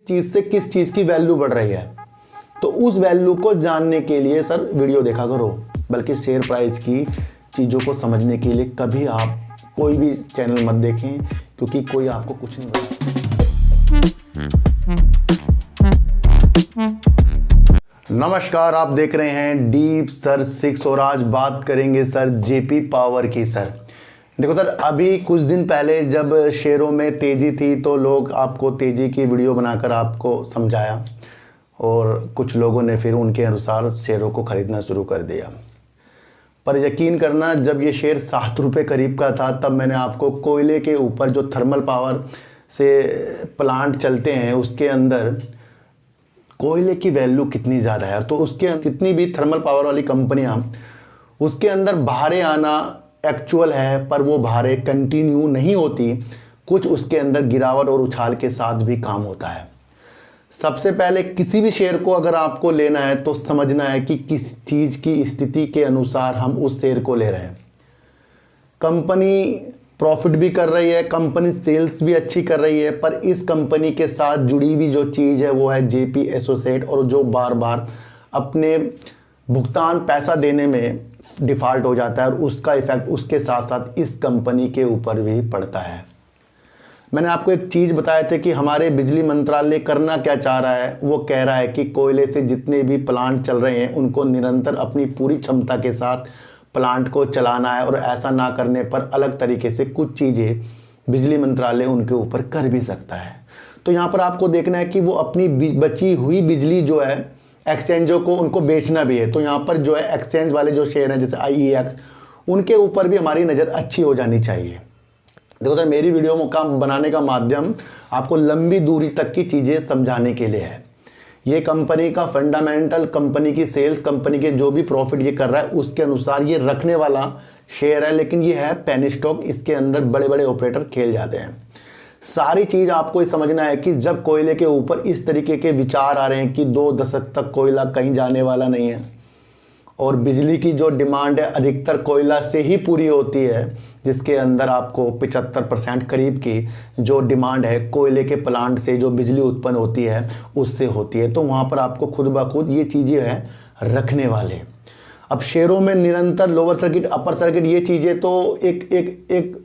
चीज़ से किस चीज़ की वैल्यू बढ़ रही है, तो उस वैल्यू को जानने के लिए सर वीडियो देखा करो। बल्कि शेयर प्राइस की चीज़ों को समझने के लिए कभी आप कोई भी चैनल मत देखें, क्योंकि कोई आपको कुछ नहीं बताता। नमस्कार, आप देख रहे हैं डीप सर 6 और आज बात करेंगे सर जेपी पावर की। सर देखो सर, अभी कुछ दिन पहले जब शेयरों में तेज़ी थी तो लोग आपको तेज़ी की वीडियो बनाकर आपको समझाया और कुछ लोगों ने फिर उनके अनुसार शेयरों को ख़रीदना शुरू कर दिया। पर यकीन करना, जब ये शेयर 7 रुपये करीब का था तब मैंने आपको कोयले के ऊपर जो थर्मल पावर से प्लांट चलते हैं उसके अंदर कोयले की वैल्यू कितनी ज़्यादा है, तो उसके कितनी भी थर्मल पावर वाली कंपनियां उसके अंदर बाहरें आना एक्चुअल है, पर वो बाहरें कंटिन्यू नहीं होती, कुछ उसके अंदर गिरावट और उछाल के साथ भी काम होता है। सबसे पहले किसी भी शेयर को अगर आपको लेना है तो समझना है कि किस चीज़ की स्थिति के अनुसार हम उस शेयर को ले रहे हैं। कंपनी प्रॉफिट भी कर रही है, कंपनी सेल्स भी अच्छी कर रही है, पर इस कंपनी के साथ जुड़ी हुई जो चीज़ है वो है जेपी एसोसिएट, और जो बार बार अपने भुगतान पैसा देने में डिफ़ॉल्ट हो जाता है और उसका इफ़ेक्ट उसके साथ साथ इस कंपनी के ऊपर भी पड़ता है। मैंने आपको एक चीज़ बताया था कि हमारे बिजली मंत्रालय करना क्या चाह रहा है। वो कह रहा है कि कोयले से जितने भी प्लांट चल रहे हैं उनको निरंतर अपनी पूरी क्षमता के साथ प्लांट को चलाना है, और ऐसा ना करने पर अलग तरीके से कुछ चीज़ें बिजली मंत्रालय उनके ऊपर कर भी सकता है। तो यहाँ पर आपको देखना है कि वो अपनी बची हुई बिजली जो है एक्सचेंजों को उनको बेचना भी है। तो यहाँ पर जो है एक्सचेंज वाले जो शेयर हैं जैसे IEX, उनके ऊपर भी हमारी नज़र अच्छी हो जानी चाहिए। देखो सर, मेरी वीडियो का बनाने का माध्यम आपको लंबी दूरी तक की चीज़ें समझाने के लिए है। ये कंपनी का फंडामेंटल, कंपनी की सेल्स, कंपनी के जो भी प्रॉफिट ये कर रहा है उसके अनुसार ये रखने वाला शेयर है, लेकिन ये है पेनी स्टॉक, इसके अंदर बड़े बड़े ऑपरेटर खेल जाते हैं। सारी चीज़ आपको ये समझना है कि जब कोयले के ऊपर इस तरीके के विचार आ रहे हैं कि 2 दशक तक कोयला कहीं जाने वाला नहीं है, और बिजली की जो डिमांड है अधिकतर कोयला से ही पूरी होती है, जिसके अंदर आपको 75% करीब की जो डिमांड है कोयले के प्लांट से जो बिजली उत्पन्न होती है उससे होती है। तो वहाँ पर आपको खुद ब खुद ये चीज़ें हैं रखने वाले। अब शेयरों में निरंतर लोअर सर्किट, अपर सर्किट, ये चीज़ें तो एक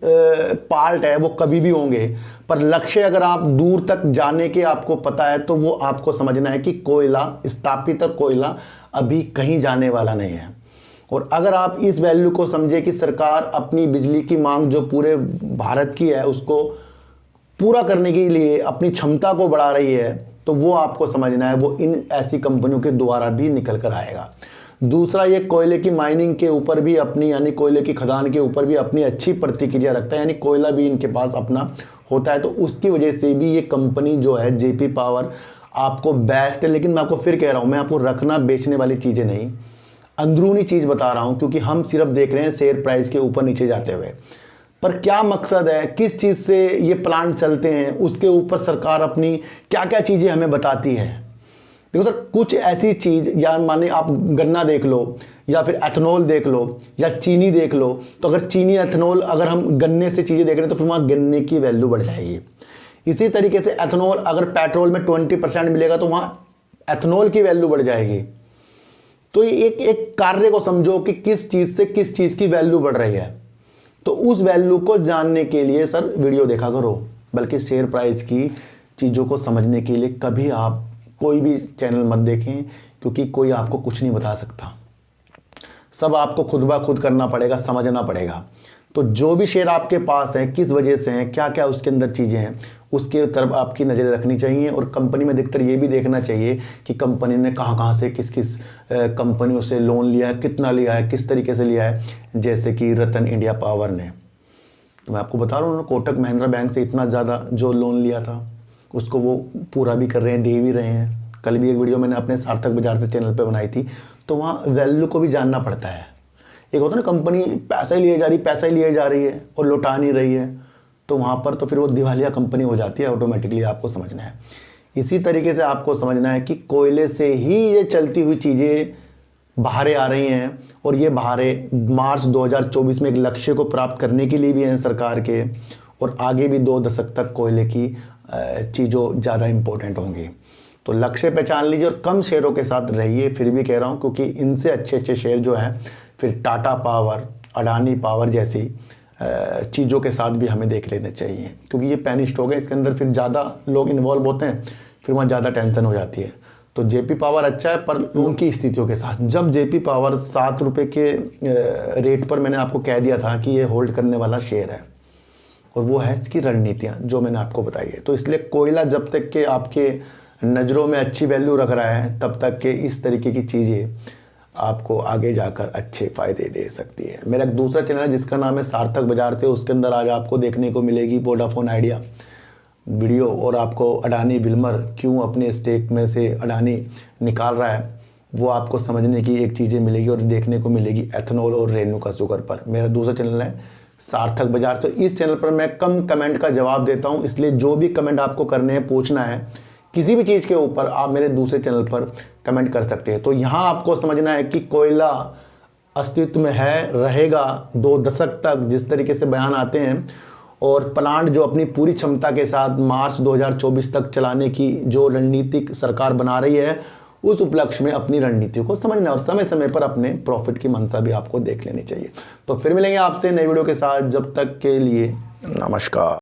पार्ट है, वो कभी भी होंगे, पर लक्ष्य अगर आप दूर तक जाने के आपको पता है तो वो आपको समझना है कि कोयला, स्थापित कोयला अभी कहीं जाने वाला नहीं है। और अगर आप इस वैल्यू को समझे कि सरकार अपनी बिजली की मांग जो पूरे भारत की है उसको पूरा करने के लिए अपनी क्षमता को बढ़ा रही है, तो वो आपको समझना है वो इन ऐसी कंपनियों के द्वारा भी निकल कर आएगा। दूसरा, ये कोयले की माइनिंग के ऊपर भी अपनी, यानी कोयले की खदान के ऊपर भी अपनी अच्छी प्रतिक्रिया रखता है, यानी कोयला भी इनके पास अपना होता है, तो उसकी वजह से भी ये कंपनी जो है जेपी पावर आपको बेस्ट है। लेकिन मैं आपको फिर कह रहा हूँ, मैं आपको रखना बेचने वाली चीज़ें नहीं, अंदरूनी चीज़ बता रहा हूँ, क्योंकि हम सिर्फ देख रहे हैं शेयर प्राइस के ऊपर नीचे जाते हुए, पर क्या मकसद है, किस चीज़ से ये प्लांट चलते हैं, उसके ऊपर सरकार अपनी क्या क्या चीज़ें हमें बताती है। देखो सर, कुछ ऐसी चीज़, या माने आप गन्ना देख लो, या फिर एथनॉल देख लो, या चीनी देख लो, तो अगर चीनी, एथनॉल, अगर हम गन्ने से चीज़ें देख रहे हैं तो फिर वहाँ गन्ने की वैल्यू बढ़ जाएगी। इसी तरीके से एथनॉल, अगर पेट्रोल में 20% मिलेगा तो वहाँ एथनॉल की वैल्यू बढ़ जाएगी। तो एक कार्य को समझो कि किस चीज़ से किस चीज़ की वैल्यू बढ़ रही है, तो उस वैल्यू को जानने के लिए सर वीडियो देखा करो। बल्कि शेयर प्राइस की चीज़ों को समझने के लिए कभी आप कोई भी चैनल मत देखें, क्योंकि कोई आपको कुछ नहीं बता सकता, सब आपको खुद ब खुद करना पड़ेगा, समझना पड़ेगा। तो जो भी शेयर आपके पास है किस वजह से हैं, क्या क्या उसके अंदर चीज़ें हैं, उसके तरफ आपकी नज़रें रखनी चाहिए। और कंपनी में अधिकतर ये भी देखना चाहिए कि कंपनी ने कहाँ से किस किस कंपनियों से लोन लिया है, कितना लिया है, किस तरीके से लिया है। जैसे कि रतन इंडिया पावर ने, तो मैं आपको बता रहा हूँ, कोटक महिंद्रा बैंक से इतना ज़्यादा जो लोन लिया था उसको वो पूरा भी कर रहे हैं, दे भी रहे हैं। कल भी एक वीडियो मैंने अपने सार्थक बाजार से चैनल पे बनाई थी, तो वहाँ वैल्यू को भी जानना पड़ता है। एक होता है ना, कंपनी पैसा ही लिए जा रही, पैसा ही लिए जा रही है और लौटा नहीं रही है, तो वहाँ पर तो फिर वो दिवालिया कंपनी हो जाती है ऑटोमेटिकली, आपको समझना है। इसी तरीके से आपको समझना है कि कोयले से ही ये चलती हुई चीज़ें बाहरें आ रही हैं, और ये बाहरें मार्च 2024 में एक लक्ष्य को प्राप्त करने के लिए भी हैं सरकार के, और आगे भी 2 दशक तक कोयले की चीज़ों ज़्यादा इम्पोर्टेंट होंगी। तो लक्ष्य पहचान लीजिए और कम शेयरों के साथ रहिए, फिर भी कह रहा हूँ, क्योंकि इनसे अच्छे अच्छे शेयर जो हैं फिर टाटा पावर, अडानी पावर जैसी चीज़ों के साथ भी हमें देख लेने चाहिए, क्योंकि ये पेनी स्टॉक है, इसके अंदर फिर ज़्यादा लोग इन्वॉल्व होते हैं, फिर वहाँ ज़्यादा टेंशन हो जाती है। तो जेपी पावर अच्छा है, पर लोगों की स्थितियों के साथ। जब जेपी पावर 7 रुपये के रेट पर मैंने आपको कह दिया था कि ये होल्ड करने वाला शेयर है, और वो है इसकी रणनीतियाँ जो मैंने आपको बताई है। तो इसलिए कोयला जब तक के आपके नज़रों में अच्छी वैल्यू रख रहा है, तब तक के इस तरीके की चीज़ें आपको आगे जाकर अच्छे फ़ायदे दे सकती है। मेरा एक दूसरा चैनल है जिसका नाम है सार्थक बाजार से, उसके अंदर आज आपको देखने को मिलेगी वोडाफोन आइडिया वीडियो, और आपको अडानी विल्मर क्यों अपने स्टेक में से अडानी निकाल रहा है वो आपको समझने की एक चीज़ें मिलेगी, और देखने को मिलेगी एथेनॉल और रेणुका शुगर पर। मेरा दूसरा चैनल है सार्थक बाजार से। इस चैनल पर मैं कम कमेंट का जवाब देता हूं, इसलिए जो भी कमेंट आपको करने हैं, पूछना है किसी भी चीज़ के ऊपर, आप मेरे दूसरे चैनल पर कमेंट कर सकते हैं। तो यहाँ आपको समझना है कि कोयला अस्तित्व में है, रहेगा 2 दशक तक, जिस तरीके से बयान आते हैं, और प्लांट जो अपनी पूरी क्षमता के साथ मार्च 2024 तक चलाने की जो रणनीतिक सरकार बना रही है, उस उपलक्ष्य में अपनी रणनीति को समझना और समय समय पर अपने प्रॉफिट की मंशा भी आपको देख लेनी चाहिए। तो फिर मिलेंगे आपसे नई वीडियो के साथ, जब तक के लिए नमस्कार।